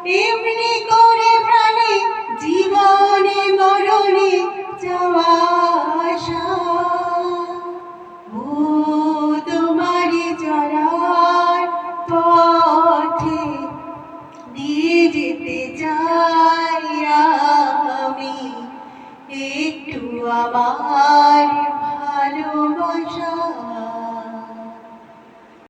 এমনি করে প্রাণে জীবনে মরণে যাওয়া আসা। ও তোমারি চলার পথে দিয়ে যেতে চাই আমি, একটু আমার